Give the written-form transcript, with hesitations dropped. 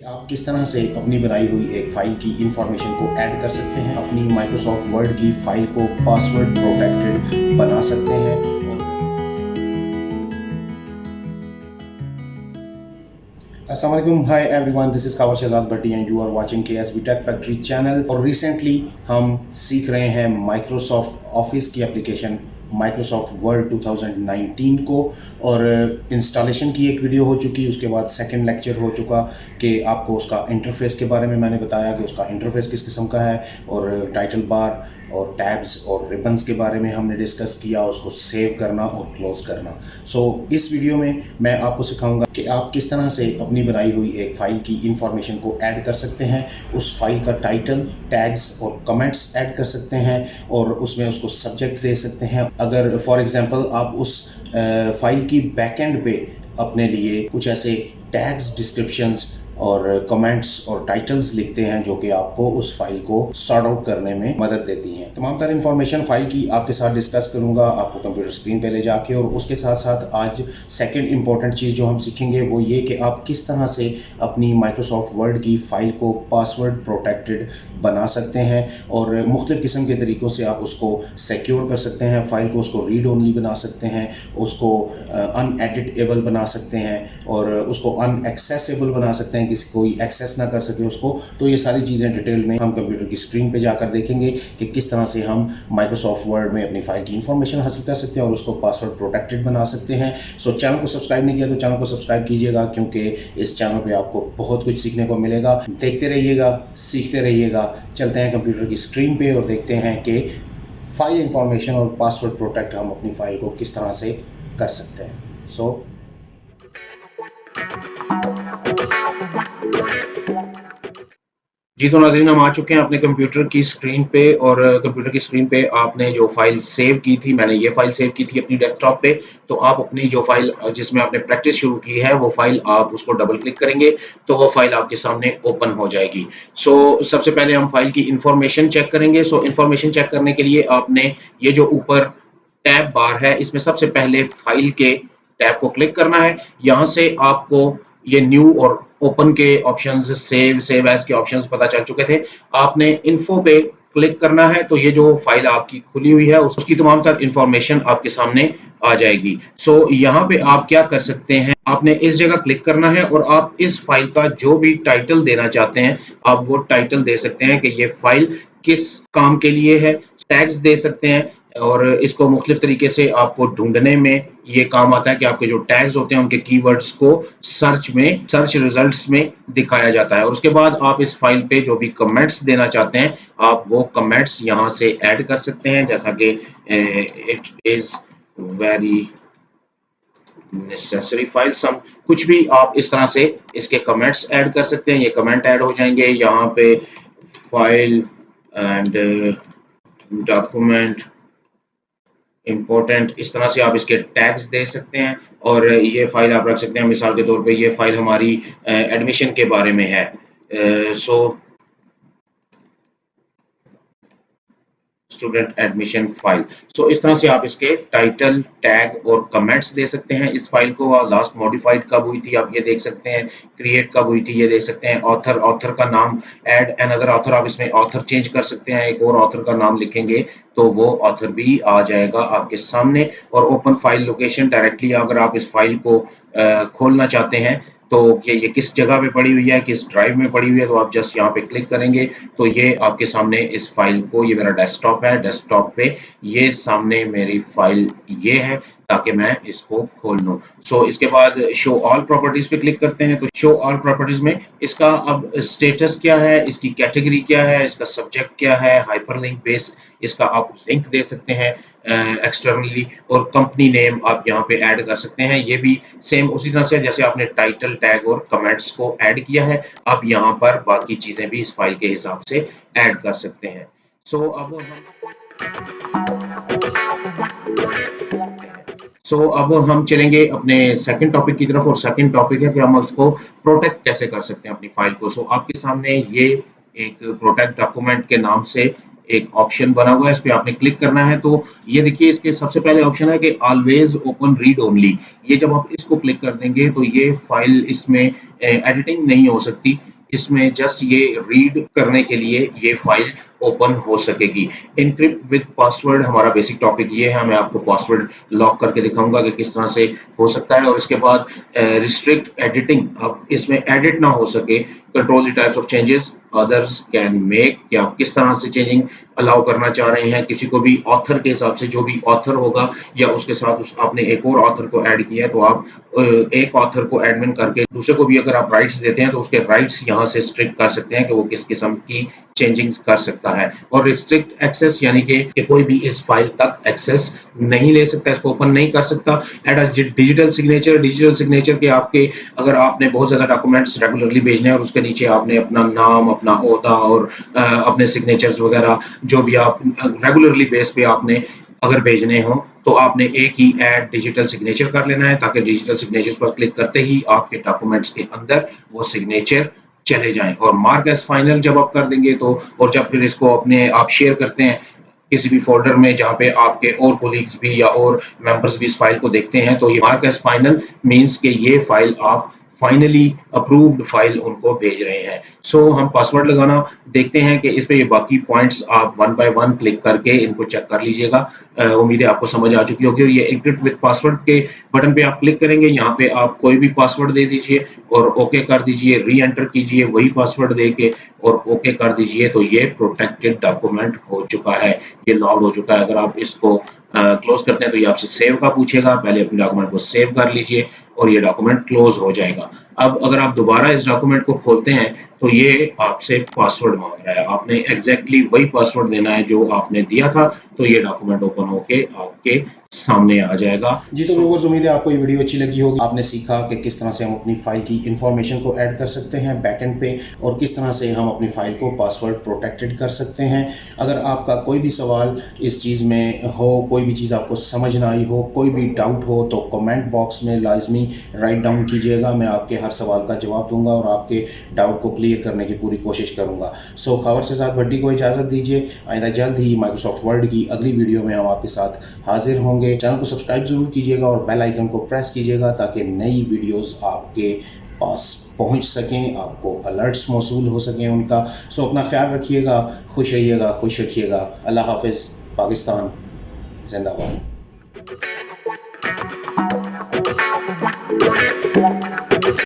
आप किस तरह से अपनी बनाई हुई एक फाइल की इंफॉर्मेशन को ऐड कर सकते हैं, अपनी माइक्रोसॉफ्ट वर्ड की फाइल को पासवर्ड प्रोटेक्टेड बना सकते हैं। अस्सलाम वालेकुम, hi everyone, this is Khawar Shahzad Bhatti and you are watching KSB tech factory channel. और रिसेंटली हम सीख रहे हैं माइक्रोसॉफ्ट ऑफिस की एप्लीकेशन माइक्रोसॉफ्ट वर्ड 2019 को, और इंस्टॉलेशन की एक वीडियो हो चुकी, उसके बाद सेकंड लेक्चर हो चुका कि आपको उसका इंटरफेस के बारे में मैंने बताया कि उसका इंटरफेस किस किस्म का है, और टाइटल बार और टैब्स और रिबन्स के बारे में हमने डिस्कस किया, उसको सेव करना और क्लोज करना। सो इस वीडियो में मैं आपको सिखाऊंगा कि आप किस तरह से अपनी बनाई हुई एक फ़ाइल की इंफॉर्मेशन को ऐड कर सकते हैं, उस फाइल का टाइटल, टैग्स और कमेंट्स ऐड कर सकते हैं, और उसमें उसको सब्जेक्ट दे सकते हैं। अगर फॉर एग्जांपल आप उस फाइल की बैकएंड पे अपने लिए कुछ ऐसे टैग्स, डिस्क्रिप्शंस और कमेंट्स और टाइटल्स लिखते हैं जो कि आपको उस फाइल को सॉर्ट आउट करने में मदद देती हैं। तमाम तरह इन्फॉर्मेशन फाइल की आपके साथ डिस्कस करूंगा आपको कंप्यूटर स्क्रीन पे ले जाके, और उसके साथ साथ आज सेकंड इंपॉर्टेंट चीज़ जो हम सीखेंगे वो ये कि आप किस तरह से अपनी माइक्रोसॉफ्ट वर्ड की फ़ाइल को पासवर्ड प्रोटेक्टेड बना सकते हैं, और मुख्तलिफ़ किस्म के तरीक़ों से आप उसको सिक्योर कर सकते हैं। फ़ाइल को उसको रीड ओनली बना सकते हैं, उसको अनएडिटेबल बना सकते हैं, और उसको अनएक्सेसिबल बना सकते हैं, किसी कोई एक्सेस ना कर सके उसको। तो ये सारी चीज़ें डिटेल में हम कंप्यूटर की स्क्रीन पे जाकर देखेंगे कि किस तरह से हम माइक्रोसॉफ्ट वर्ड में अपनी फाइल की इंफॉर्मेशन हासिल कर सकते हैं और उसको पासवर्ड प्रोटेक्टेड बना सकते हैं। सो चैनल को सब्सक्राइब नहीं किया तो चैनल को सब्सक्राइब कीजिएगा, क्योंकि इस चैनल पे आपको बहुत कुछ सीखने को मिलेगा। देखते रहिएगा, सीखते रहिएगा। चलते हैं कंप्यूटर की स्क्रीन पे और देखते हैं कि फाइल इंफॉर्मेशन और पासवर्ड प्रोटेक्ट हम अपनी फाइल को किस तरह से कर सकते हैं। सो जी, तो नाज़रीन, हम आ चुके हैं अपने कंप्यूटर की स्क्रीन पे, और कंप्यूटर की स्क्रीन पे आपने जो फाइल सेव की थी, मैंने ये फाइल सेव की थी अपनी डेस्कटॉप पे। तो आप अपनी जो फाइल जिसमें आपने प्रैक्टिस शुरू की है वो फाइल आप उसको डबल क्लिक करेंगे तो वो फाइल आपके सामने ओपन हो जाएगी। सबसे पहले हम फाइल की इंफॉर्मेशन चेक करेंगे। इंफॉर्मेशन चेक करने के लिए आपने ये जो ऊपर टैब बार है इसमें सबसे पहले फाइल के टैब को क्लिक करना है। यहाँ से आपको ये न्यू और ओपन के ऑप्शंस, सेव एज के ऑप्शंस पता चल चुके थे। आपने इन्फो पे क्लिक करना है तो ये जो फाइल आपकी खुली हुई है उसकी तमाम तर इंफॉर्मेशन आपके सामने आ जाएगी। यहाँ पे आप क्या कर सकते हैं, आपने इस जगह क्लिक करना है और आप इस फाइल का जो भी टाइटल देना चाहते हैं आप वो टाइटल दे सकते हैं कि ये फाइल किस काम के लिए है। टैग्स दे सकते हैं, और इसको मुख्तलिफ तरीके से आपको ढूंढने में ये काम आता है कि आपके जो टैग्स होते हैं उनके कीवर्ड्स को सर्च रिजल्ट्स में दिखाया जाता है। और उसके बाद आप इस फाइल पे जो भी कमेंट्स देना चाहते हैं आप वो कमेंट्स यहाँ से ऐड कर सकते हैं, जैसा कि it is very necessary file some, कुछ भी आप इस तरह से इसके कमेंट्स ऐड कर सकते हैं। ये कमेंट ऐड हो जाएंगे यहाँ पे, फाइल एंड डॉक्यूमेंट इम्पोर्टेंट, इस तरह से आप इसके टैग्स दे सकते हैं। और ये फाइल आप रख सकते हैं, मिसाल के तौर पे ये फाइल हमारी एडमिशन के बारे में है। Student admission file. इस तरह से आप इसके टाइटल, टैग और कमेंट्स दे सकते हैं। इस फाइल को लास्ट मॉडिफाइड कब हुई थी आप ये देख सकते हैं, क्रिएट कब हुई थी ये देख सकते हैं, ऑथर का नाम, ऐड अनदर ऑथर, आप इसमें ऑथर चेंज कर सकते हैं, एक और ऑथर का नाम लिखेंगे तो वो ऑथर भी आ जाएगा आपके सामने। और ओपन फाइल लोकेशन, डायरेक्टली अगर आप इस फाइल को खोलना चाहते हैं तो ये किस जगह पे पड़ी हुई है, किस ड्राइव में पड़ी हुई है, तो आप जस्ट यहाँ पे क्लिक करेंगे तो ये आपके सामने इस फाइल को, ये मेरा डेस्कटॉप है, डेस्कटॉप पे ये सामने मेरी फाइल ये है ताकि मैं इसको खोल लूँ। इसके बाद शो ऑल प्रॉपर्टीज पे क्लिक करते हैं तो शो ऑल प्रॉपर्टीज में इसका अब स्टेटस क्या है, इसकी कैटेगरी क्या है, इसका सब्जेक्ट क्या है, हाइपरलिंक बेस इसका आप लिंक दे सकते हैं एक्सटर्नली, और कंपनी नेम आप यहाँ पे ऐड कर सकते हैं। ये भी सेम उसी तरह से जैसे आपने टाइटल, टैग और कमेंट्स को ऐड किया है, आप यहाँ पर बाकी चीजें भी इस फाइल के हिसाब से ऐड कर सकते हैं। अब हम चलेंगे अपने सेकंड टॉपिक की तरफ, और सेकंड टॉपिक है कि हम उसको प्रोटेक्ट कैसे कर सकते हैं अपनी फाइल को। आपके सामने ये एक प्रोटेक्ट डॉक्यूमेंट के नाम से एक ऑप्शन बना हुआ है, इस पे आपने क्लिक करना है। तो ये देखिए इसके सबसे पहले ऑप्शन है कि ऑलवेज ओपन रीड ओनली। ये जब आप इसको क्लिक कर देंगे तो ये फाइल, इसमें एडिटिंग नहीं हो सकती, इसमें जस्ट ये रीड करने के लिए ये फाइल ओपन हो सकेगी। इनक्रिप्ट विद पासवर्ड हमारा बेसिक टॉपिक ये है, मैं आपको पासवर्ड लॉक करके दिखाऊंगा कि किस तरह से हो सकता है। और इसके बाद रिस्ट्रिक्ट एडिटिंग, अब इसमें एडिट ना हो सके, control the types of changes others can make, कि आप किस तरह से चेंजिंग अलाउ करना चाह रहे हैं। किसी को भी ऑथर के हिसाब से, जो भी ऑथर होगा या उसके साथ आपने एक और ऑथर को ऐड किया है, तो आप एक ऑथर को एडमिन करके दूसरे को भी अगर आप राइट्स देते हैं तो उसके राइट्स यहाँ से स्ट्रिक्ट कर सकते हैं कि वो किस किस्म की चेंजिंग्स कर सकता है। और रिस्ट्रिक्ट एक्सेस यानी कि कोई भी इस फाइल तक एक्सेस नहीं ले सकता, इसको ओपन नहीं कर सकता। Add a digital signature, digital signature के आपके, अगर आपने बहुत ज़्यादा डॉक्यूमेंट्स रेगुलरली भेजने हैं और उसके नीचे आपने अपना नाम, अपना ओहदा और अपने सिग्नेचर्स वगैरह जो भी आप रेगुलरली बेस पे आपने अगर भेजने हो, तो आपने एक ही ऐड डिजिटल सिग्नेचर कर लेना है, ताकि डिजिटल सिग्नेचर पर क्लिक करते ही आपके डॉक्यूमेंट्स के अंदर वो सिग्नेचर चले जाएं। और मार्क एज फाइनल जब आप कर देंगे तो, और जब फिर इसको अपने आप शेयर करते हैं किसी भी फोल्डर में जहाँ पे आपके और कोलीग्स भी या और मेंबर्स भी इस फाइल को देखते हैं, तो ये मार्क एज फाइनल मीन्स कि ये फाइल आप फाइनली अप्रूव्ड फाइल उनको भेज रहे हैं। सो हम पासवर्ड लगाना देखते हैं कि इस पे ये बाकी पॉइंट्स आप वन बाय वन क्लिक करके इनको चेक कर लीजिएगा। उम्मीद है आपको समझ आ चुकी होगी। और ये एन्क्रिप्ट विद पासवर्ड के बटन पे आप क्लिक करेंगे, यहाँ पे आप कोई भी पासवर्ड दे दीजिए और ओके कर दीजिए, री एंटर कीजिए वही पासवर्ड दे के और ओके कर दीजिए, तो ये प्रोटेक्टेड डॉक्यूमेंट हो चुका है, ये लॉग हो चुका है। अगर आप इसको क्लोज करते हैं तो ये आपसे सेव का पूछेगा, पहले अपने डॉक्यूमेंट को सेव कर लीजिए और ये डॉक्यूमेंट क्लोज हो जाएगा। अब अगर आप दोबारा इस डॉक्यूमेंट को खोलते हैं तो ये आपसे पासवर्ड मांग रहा है, आपने एग्जैक्टली वही पासवर्ड देना है जो आपने दिया था, तो ये डॉक्यूमेंट ओपन होके आपके सामने आ जाएगा। जी तो व्यूअर्स, उम्मीद है आपको ये वीडियो अच्छी लगी होगी। आपने सीखा कि किस तरह से हम अपनी फाइल की इंफॉर्मेशन को ऐड कर सकते हैं बैकएंड पे, और किस तरह से हम अपनी फाइल को पासवर्ड प्रोटेक्टेड कर सकते हैं। अगर आपका कोई भी सवाल इस चीज़ में हो, कोई भी चीज़ आपको समझ ना आई हो, कोई भी डाउट हो, तो कमेंट बॉक्स में लाजमी राइट डाउन कीजिएगा। मैं आपके हर सवाल का जवाब दूंगा और आपके डाउट को क्लियर करने की पूरी कोशिश करूँगा। सो खबर शहजाद भट्टी को इजाज़त दीजिए। आइंदा जल्द ही माइक्रोसॉफ्ट वर्ड की अगली वीडियो में हम आपके साथ हाजिर होंगे। चैनल को सब्सक्राइब जरूर कीजिएगा और बेल आइकन को प्रेस कीजिएगा ताकि नई वीडियोस आपके पास पहुंच सकें, आपको अलर्ट्स मौसूल हो सकें उनका। सो अपना ख्याल रखिएगा, खुश रहिएगा, खुश रखिएगा। अल्लाह हाफिज़। पाकिस्तान जिंदाबाद।